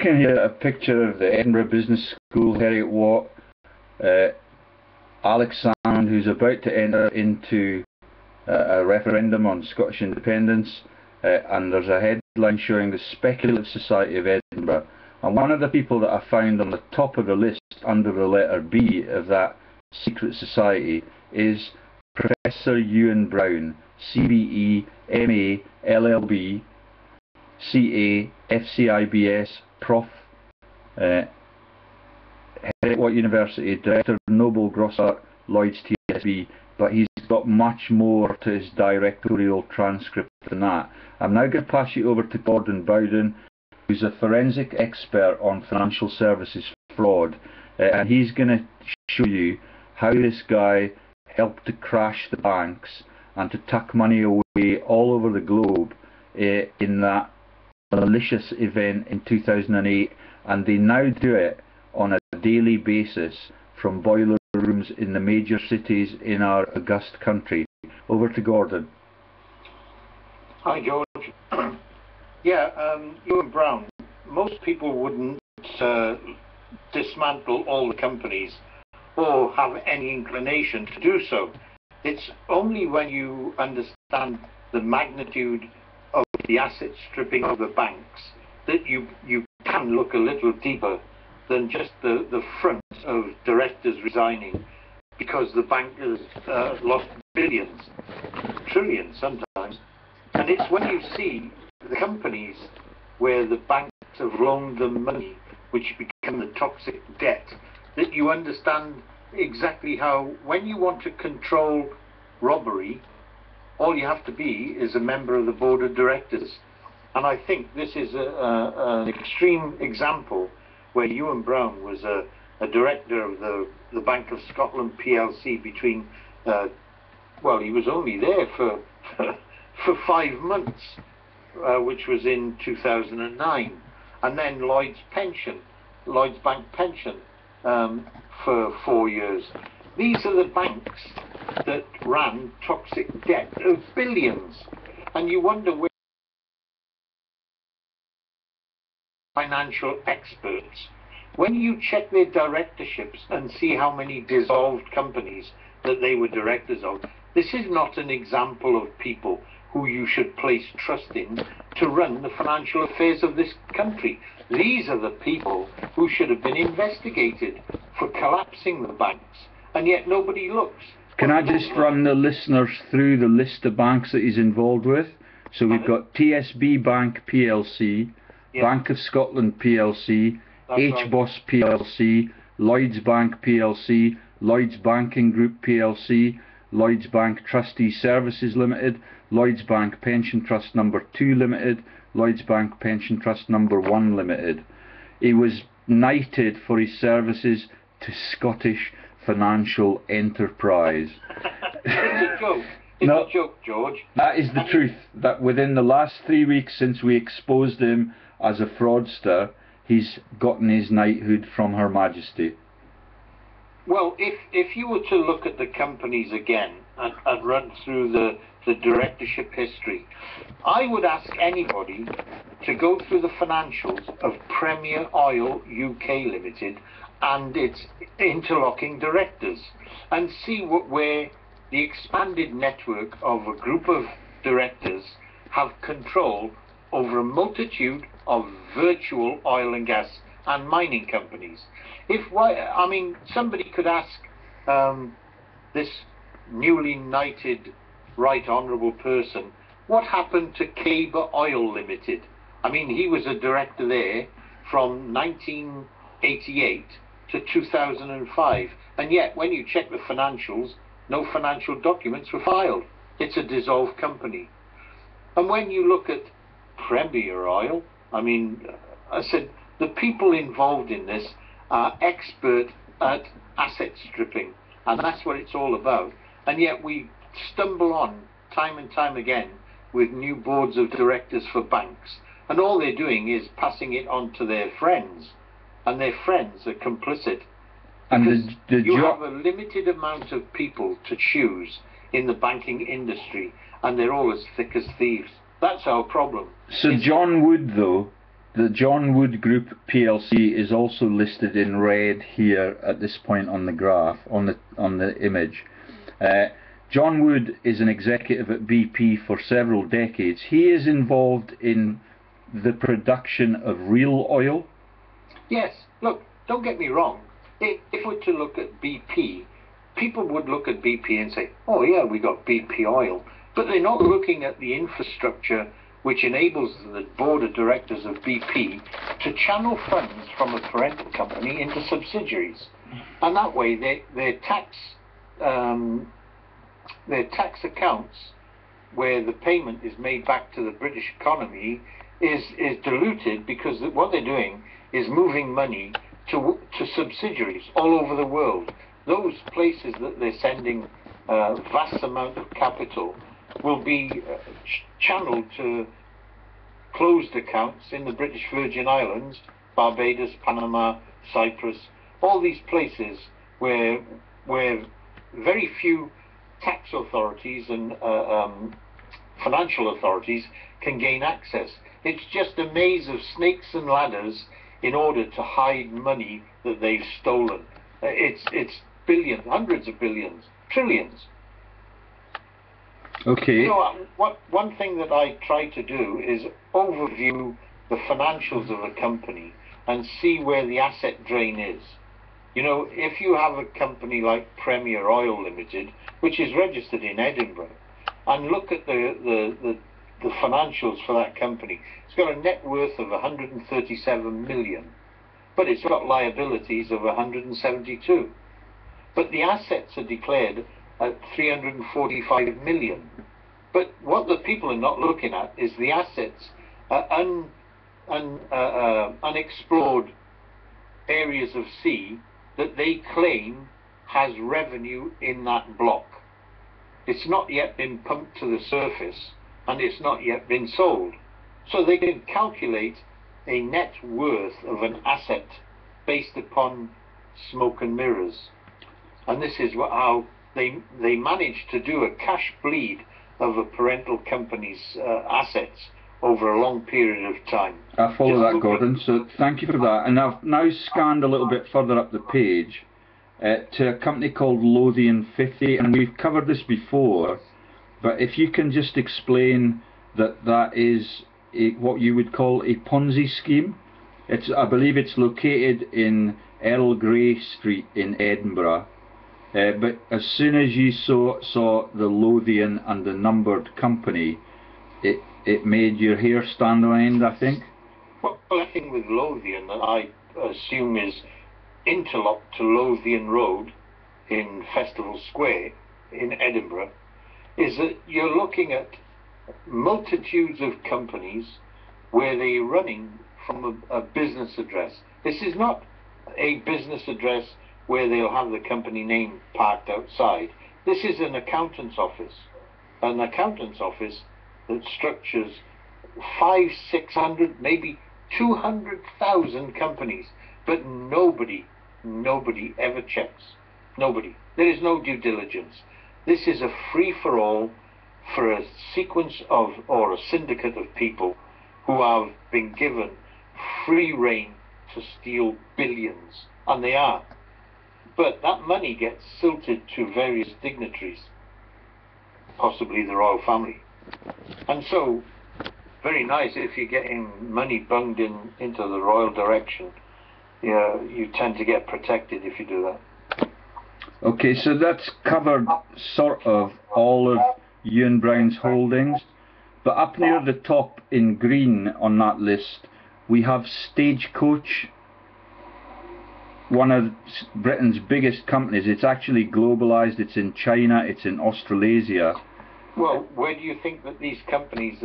looking here at a picture of the Edinburgh Business School, Heriot-Watt, Alex Salmond, who's about to enter into a referendum on Scottish independence, and there's a headline showing the Speculative Society of Edinburgh. And one of the people that I found on the top of the list under the letter B of that secret society is Professor Ewan Brown, CBE, MA, LLB, CA, FCIBS, Prof, Heriot-Watt University, Director of Noble Grossart, Lloyd's TSB, but he's got much more to his directorial transcript than that. I'm now going to pass you over to Bowden, who's a forensic expert on financial services fraud, and he's going to show you how this guy helped to crash the banks and to tuck money away all over the globe in that malicious event in 2008, and they now do it on a daily basis from boiler rooms in the major cities in our august country. Over to Gordon. Hi George. Ewan Brown, most people wouldn't dismantle all the companies or have any inclination to do so. It's only when you understand the magnitude of the asset stripping of the banks that you can look a little deeper than just the front of directors resigning because the bank has lost billions, trillions sometimes. And it's when you see the companies where the banks have loaned them money, which become the toxic debt, that you understand exactly how, when you want to control robbery, all you have to be is a member of the board of directors. And I think this is an extreme example where Ewan Brown was a director of the Bank of Scotland PLC between, well, he was only there for 5 months, which was in 2009, and then Lloyd's Bank Pension for 4 years. These are the banks that ran toxic debt of billions, and you wonder where financial experts, when you check their directorships and see how many dissolved companies that they were directors of, this is not an example of people who you should place trust in to run the financial affairs of this country. These are the people who should have been investigated for collapsing the banks, and yet nobody looks. Can I just run the listeners through the list of banks that he's involved with? So we've got TSB Bank PLC, yeah. Bank of Scotland PLC, HBOS PLC, Lloyd's Bank PLC, Lloyd's Banking Group PLC, Lloyd's Bank Trustee Services Limited, Lloyd's Bank Pension Trust Number 2 Limited, Lloyd's Bank Pension Trust Number 1 Limited. He was knighted for his services to Scottish financial enterprise. It's a joke. It's a joke, George. That is the truth. That within the last 3 weeks since we exposed him as a fraudster, he's gotten his knighthood from Her Majesty. Well, if you were to look at the companies again and run through the directorship history, I would ask anybody to go through the financials of Premier Oil UK Limited and its interlocking directors and see where the expanded network of a group of directors have control over a multitude of virtual oil and gas and mining companies. I mean, somebody could ask this newly knighted Right Honourable person, what happened to Caber Oil Limited? I mean, he was a director there from 1988 to 2005, and yet when you check the financials, no financial documents were filed. It's a dissolved company. And when you look at Premier Oil, I mean, I said the people involved in this are expert at asset stripping, and that's what it's all about. And yet we stumble on time and time again with new boards of directors for banks, and all they're doing is passing it on to their friends, and their friends are complicit. And you have a limited amount of people to choose in the banking industry, and they're all as thick as thieves. That's our problem. So John Wood, though, the John Wood Group PLC is also listed in red here at this point on the graph, on the image. John Wood is an executive at BP for several decades. He is involved in the production of real oil. Yes, look, don't get me wrong. If we're to look at BP, people would look at BP and say, oh yeah, we got BP oil. But they're not looking at the infrastructure which enables the board of directors of BP to channel funds from a parental company into subsidiaries. And that way their tax accounts, where the payment is made back to the British economy, is diluted, because what they're doing is moving money to subsidiaries all over the world. Those places that they're sending vast amount of capital will be channeled to closed accounts in the British Virgin Islands, Barbados, Panama, Cyprus, all these places where very few tax authorities and financial authorities can gain access. It's just a maze of snakes and ladders in order to hide money that they've stolen. It's billions, hundreds of billions, trillions. Okay. You know, one thing that I try to do is overview the financials of a company and see where the asset drain is. You know, if you have a company like Premier Oil Limited, which is registered in Edinburgh, and look at the financials for that company, it's got a net worth of 137 million, but it's got liabilities of 172. But the assets are declared at 345 million. But what the people are not looking at is the assets, unexplored areas of sea that they claim has revenue in that block. It's not yet been pumped to the surface, and it's not yet been sold. So they can calculate a net worth of an asset based upon smoke and mirrors. And this is how they manage to do a cash bleed of a parental company's assets over a long period of time. I follow that, Gordon, so thank you for that. And I've now scanned a little bit further up the page to a company called Lothian 50, and we've covered this before, but if you can just explain that is what you would call a Ponzi scheme. I believe it's located in Earl Grey Street in Edinburgh. But as soon as you saw the Lothian and the numbered company, it made your hair stand on end, I think. Well, the thing with Lothian that I assume is interlocked to Lothian Road in Festival Square in Edinburgh is that you're looking at multitudes of companies where they're running from a business address. This is not a business address where they'll have the company name parked outside. This is an accountant's office. An accountant's office that structures 500, 600, maybe 200,000 companies, but nobody ever checks. Nobody. There is no due diligence. This is a free-for-all for a sequence of, or a syndicate of people who have been given free rein to steal billions, and they are. But that money gets silted to various dignitaries, possibly the royal family. And so, very nice if you're getting money bunged into the royal direction. Yeah, you tend to get protected if you do that. Okay, so that's covered sort of all of Ewan Brown's holdings, but up near the top in green on that list we have Stagecoach, one of Britain's biggest companies. It's actually globalised, it's in China, it's in Australasia. Well, where do you think that these companies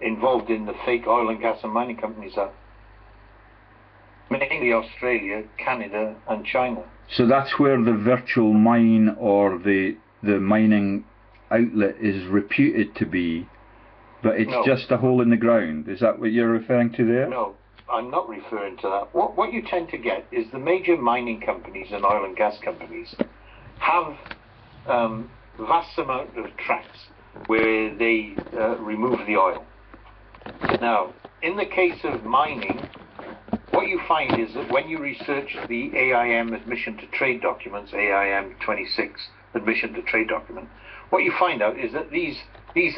involved in the fake oil and gas and mining companies are? Mainly Australia, Canada and China. So that's where the virtual mine or the mining outlet is reputed to be, but it's just a hole in the ground. Is that what you're referring to there? No, I'm not referring to that. What you tend to get is the major mining companies and oil and gas companies have vast amount of tracts where they remove the oil. Now, in the case of mining, what you find is that when you research the AIM admission to trade documents, AIM 26 admission to trade document, what you find out is that these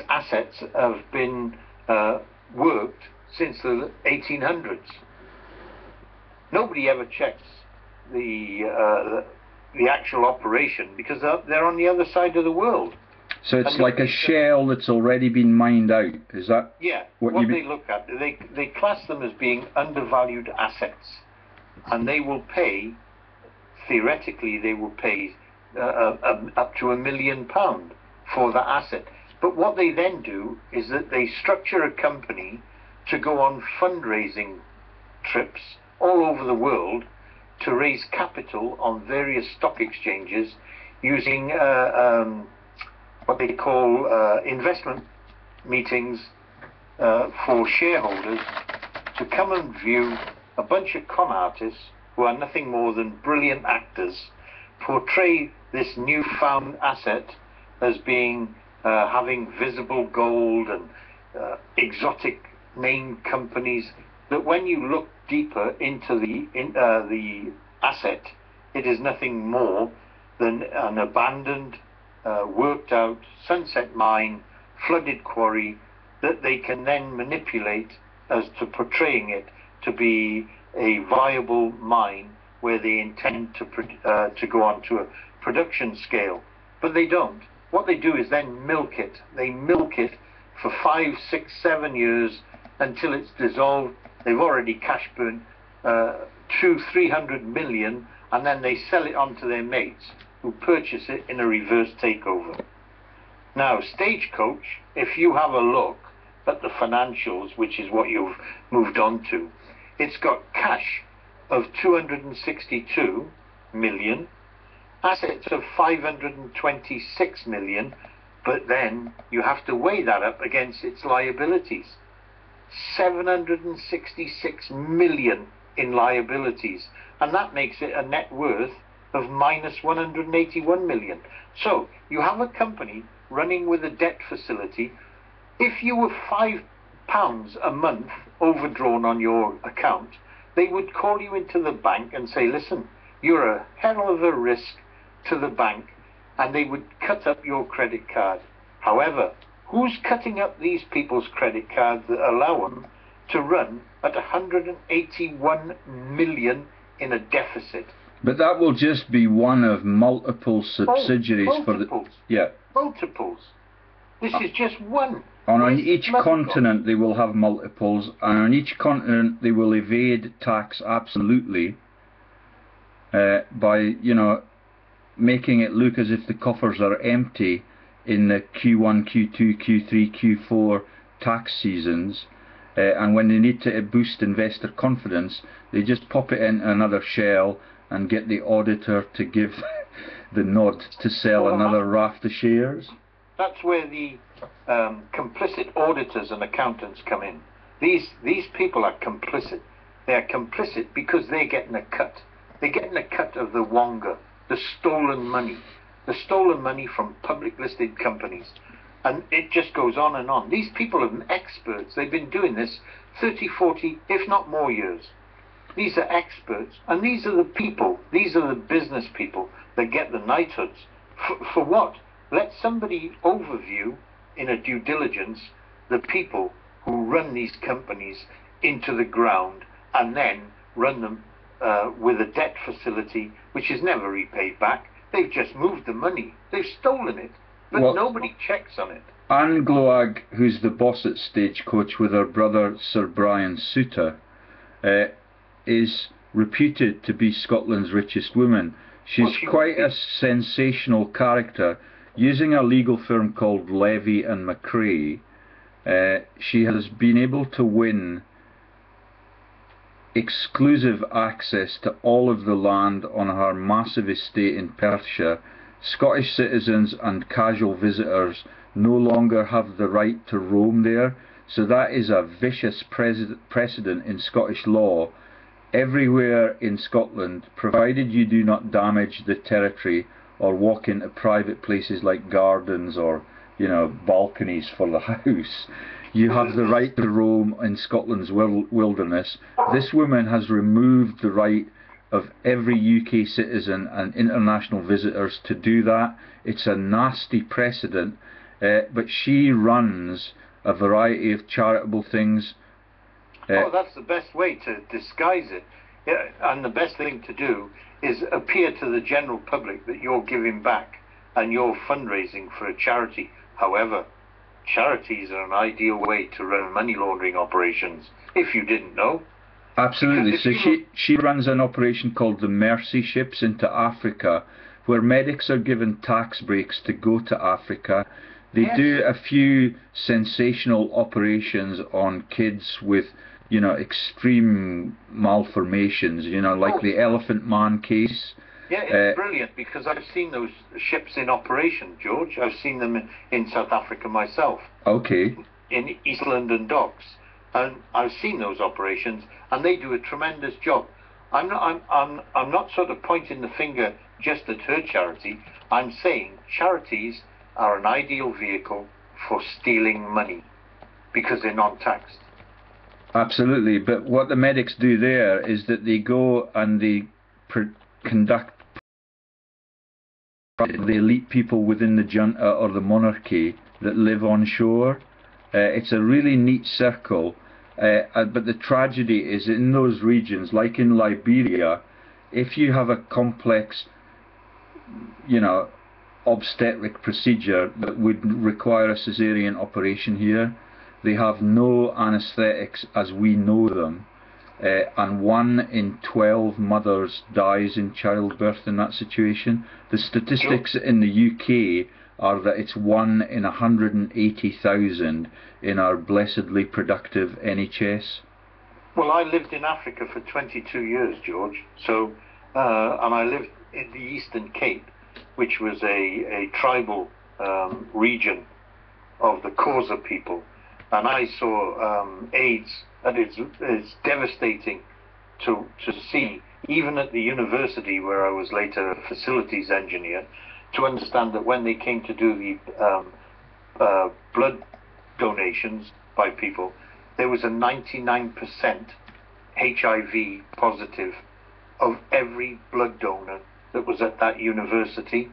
assets have been worked since the 1800s. Nobody ever checks the actual operation because they're on the other side of the world. So it's like a shell that's already been mined out. Is that? Yeah. What they look at, they class them as being undervalued assets, and they will pay. Theoretically, they will pay up to £1 million for that asset. But what they then do is that they structure a company to go on fundraising trips all over the world to raise capital on various stock exchanges using what they call investment meetings for shareholders to come and view a bunch of con artists who are nothing more than brilliant actors portray this newfound asset as being having visible gold and exotic name companies, that when you look deeper into the asset, it is nothing more than an abandoned, worked out sunset mine, flooded quarry that they can then manipulate as to portraying it to be a viable mine where they intend to go on to a production scale. But they don't. What they do is then milk it. They milk it for 5, 6, 7 years until it's dissolved. They've already cash burned 200-300 million, and then they sell it on to their mates who purchase it in a reverse takeover. Now, Stagecoach, if you have a look at the financials, which is what you've moved on to, it's got cash of 262 million, assets of 526 million, but then you have to weigh that up against its liabilities. 766 million in liabilities, and that makes it a net worth of minus 181 million. So you have a company running with a debt facility. If you were £5 a month overdrawn on your account, they would call you into the bank and say, listen, you're a hell of a risk to the bank, and they would cut up your credit card. However, who's cutting up these people's credit cards that allow them to run at 181 million in a deficit? But that will just be one of multiple subsidiaries for the... Yeah. Multiples. This is just one. And on each continent they will have multiples, and on each continent they will evade tax absolutely by, you know, making it look as if the coffers are empty in the Q1, Q2, Q3, Q4 tax seasons, and when they need to boost investor confidence, they just pop it in another shell and get the auditor to give the nod to sell another raft of shares. That's where the complicit auditors and accountants come in. These people are complicit. They are complicit because they're getting a cut. They're getting a cut of the wonga, the stolen money from public listed companies. And it just goes on and on. These people are experts. They've been doing this 30, 40, if not more years. These are experts, and these are the people, these are the business people that get the knighthoods. For what? Let somebody overview in a due diligence the people who run these companies into the ground and then run them with a debt facility which is never repaid back. They've just moved the money. They've stolen it, but nobody checks on it. Anne Gloag, who's the boss at Stagecoach with her brother Sir Brian Souter, is reputed to be Scotland's richest woman. She's quite a sensational character. Using a legal firm called Levy and McRae, she has been able to win exclusive access to all of the land on her massive estate in Perthshire. Scottish citizens and casual visitors no longer have the right to roam there, so that is a vicious precedent in Scottish law. Everywhere in Scotland, provided you do not damage the territory or walk into private places like gardens or, you know, balconies for the house, You have the right to roam in Scotland's wilderness. This woman has removed the right of every UK citizen and international visitors to do that. It's a nasty precedent, but she runs a variety of charitable things. Oh, that's the best way to disguise it. Yeah, and the best thing to do is appear to the general public that you're giving back and you're fundraising for a charity. However, charities are an ideal way to run money laundering operations, if you didn't know. Absolutely. So she runs an operation called the Mercy Ships into Africa, where medics are given tax breaks to go to Africa. They do a few sensational operations on kids with, you know, extreme malformations, you know, like the Elephant Man case. Yeah, it's brilliant, because I've seen those ships in operation, George. I've seen them in South Africa myself. Okay. In East London docks. And I've seen those operations, and they do a tremendous job. I'm not sort of pointing the finger just at her charity. I'm saying charities are an ideal vehicle for stealing money because they're non-taxed. Absolutely, but what the medics do there is that they go and they conduct the elite people within the junta or the monarchy that live on shore. It's a really neat circle, but the tragedy is in those regions, like in Liberia, if you have a complex, you know, obstetric procedure that would require a caesarean operation here, they have no anaesthetics as we know them, and 1 in 12 mothers dies in childbirth in that situation. The statistics in the UK are that it's 1 in 180,000 in our blessedly productive NHS. Well, I lived in Africa for 22 years, George. So, and I lived in the Eastern Cape, which was a tribal region of the Xhosa people, and I saw AIDS, and it's devastating to see, even at the university where I was later a facilities engineer, to understand that when they came to do the blood donations by people, there was a 99% HIV positive of every blood donor that was at that university.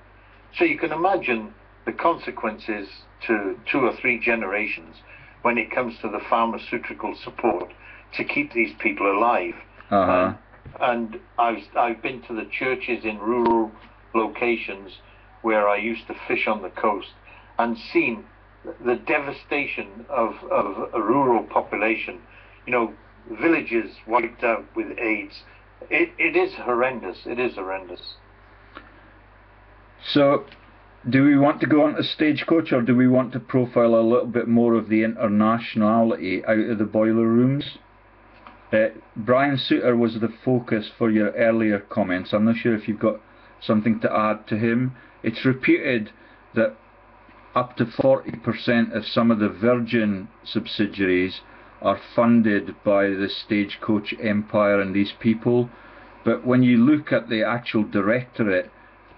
So you can imagine the consequences to 2 or 3 generations when it comes to the pharmaceutical support to keep these people alive. And I've been to the churches in rural locations where I used to fish on the coast and seen the devastation of a rural population, you know, villages wiped out with AIDS. It is horrendous. It is horrendous. So, do we want to go on to Stagecoach, or do we want to profile a little bit more of the internationality out of the boiler rooms? Brian Souter was the focus for your earlier comments. I'm not sure if you've got something to add to him. It's reputed that up to 40% of some of the Virgin subsidiaries are funded by the Stagecoach empire and these people, but when you look at the actual directorate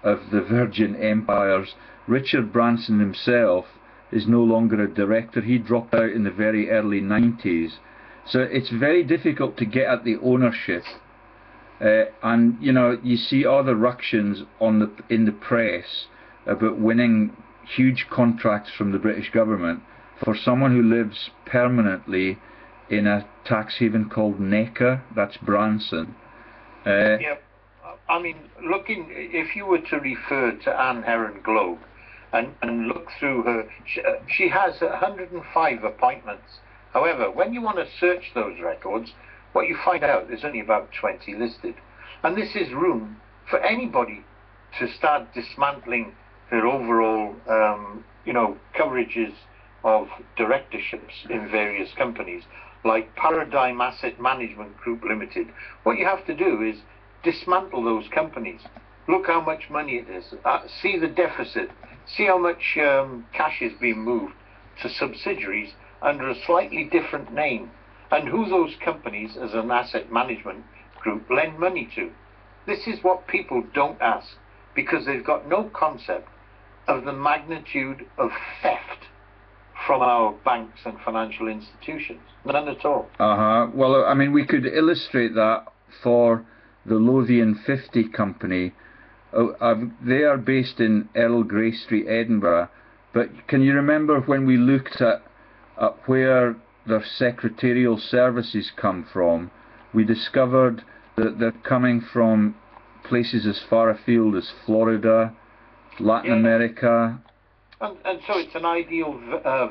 of the Virgin empires, Richard Branson himself is no longer a director. He dropped out in the very early 90s. So it's very difficult to get at the ownership, and you know, you see all the ructions in the press about winning huge contracts from the British government for someone who lives permanently in a tax haven called Necker. That's Branson. Yeah, I mean, if you were to refer to Anne Heron Globe and look through her, she has 105 appointments. However, when you want to search those records, what you find out, there's only about 20 listed. And this is room for anybody to start dismantling their overall, you know, coverages of directorships in various companies, like Paradigm Asset Management Group Limited. What you have to do is dismantle those companies. Look how much money it is. See the deficit. See how much cash is being moved to subsidiaries under a slightly different name, and who those companies as an asset management group lend money to. This is what people don't ask, because they've got no concept of the magnitude of theft from our banks and financial institutions. None at all. Well, I mean, we could illustrate that for the Lothian 50 company. They are based in Earl Grey Street, Edinburgh, but can you remember when we looked at where their secretarial services come from, we discovered that they're coming from places as far afield as Florida, Latin America. And so it's an ideal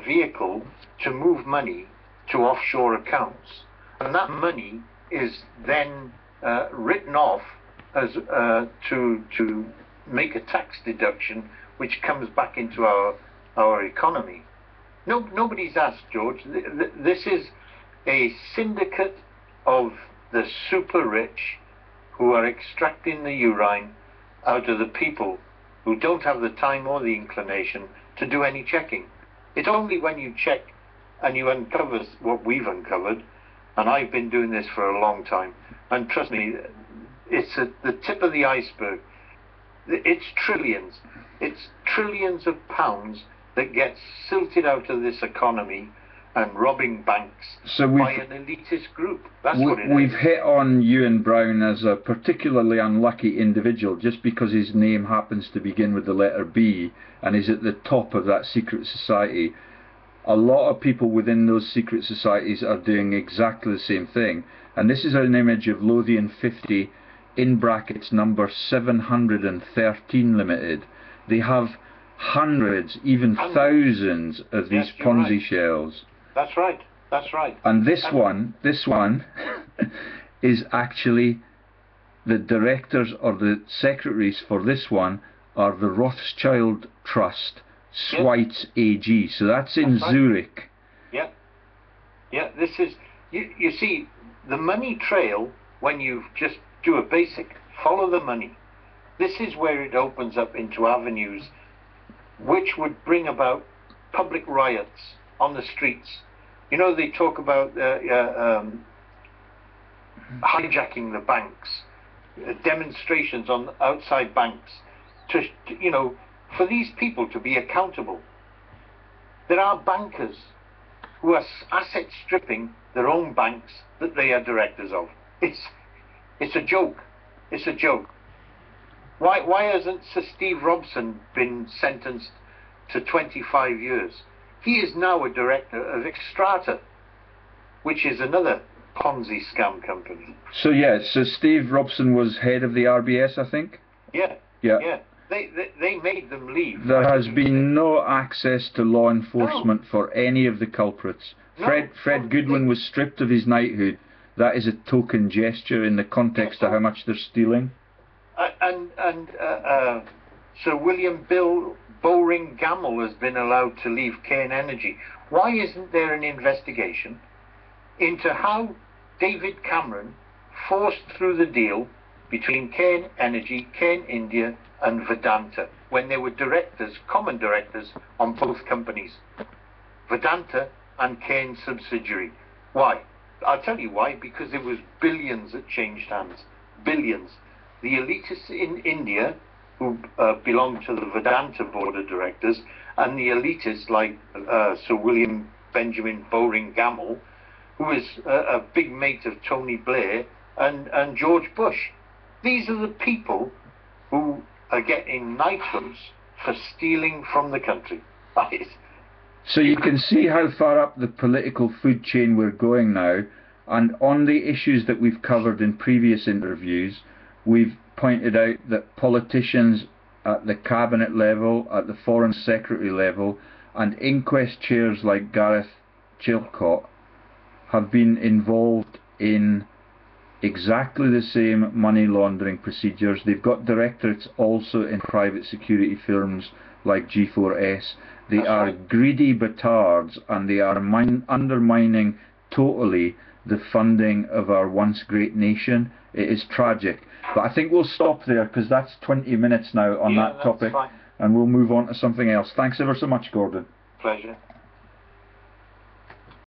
vehicle to move money to offshore accounts. And that money is then written off as to make a tax deduction which comes back into our economy. Nobody's asked, George. This is a syndicate of the super rich who are extracting the urine out of the people who don't have the time or the inclination to do any checking. It's only when you check and you uncover what we've uncovered, and I've been doing this for a long time, and trust me, it's at the tip of the iceberg. It's trillions of pounds that gets silted out of this economy and robbing banks by an elitist group. That's what it is. We've hit on Ewan Brown as a particularly unlucky individual just because his name happens to begin with the letter B and is at the top of that secret society. A lot of people within those secret societies are doing exactly the same thing. And this is an image of Lothian 50 in brackets number 713 Limited. They have hundreds, even thousands of these Ponzi shells. That's right. That's right. And this one is actually the directors or the secretaries for this one are the Rothschild Trust, Schweiz AG. So that's in Zurich. Yeah. Yeah, this is, you see, the money trail, when you just do a basic, follow the money, this is where it opens up into avenues which would bring about public riots on the streets. You know, they talk about hijacking the banks, demonstrations on outside banks, you know, for these people to be accountable. There are bankers who are asset stripping their own banks that they are directors of. It's a joke. It's a joke. Why hasn't Sir Steve Robson been sentenced to 25 years? He is now a director of Extrata, which is another Ponzi scam company. So so Steve Robson was head of the RBS, I think? Yeah. They made them leave. There has been no access to law enforcement for any of the culprits. Fred Goodwin was stripped of his knighthood. That is a token gesture in the context of how much they're stealing. Sir William Bowring Gamble has been allowed to leave Cairn Energy. Why isn't there an investigation into how David Cameron forced through the deal between Cairn Energy, Cairn India and Vedanta when they were directors, common directors on both companies, Vedanta and Cairn subsidiary? Why? I'll tell you why, because there was billions that changed hands. Billions. The elitists in India who belong to the Vedanta board of directors, and the elitists like Sir William Benjamin Bowring Gamble, who is a big mate of Tony Blair and George Bush. These are the people who are getting knighthoods for stealing from the country. So you can see how far up the political food chain we're going now, and on the issues that we've covered in previous interviews, we've pointed out that politicians at the cabinet level, at the foreign secretary level, and inquest chairs like Gareth Chilcott have been involved in exactly the same money laundering procedures. They've got directorates also in private security firms like G4S. They are greedy batards, and they are undermining totally the funding of our once great nation. It is tragic. But I think we'll stop there because that's 20 minutes now on that topic, and we'll move on to something else. Thanks ever so much, Gordon. Pleasure.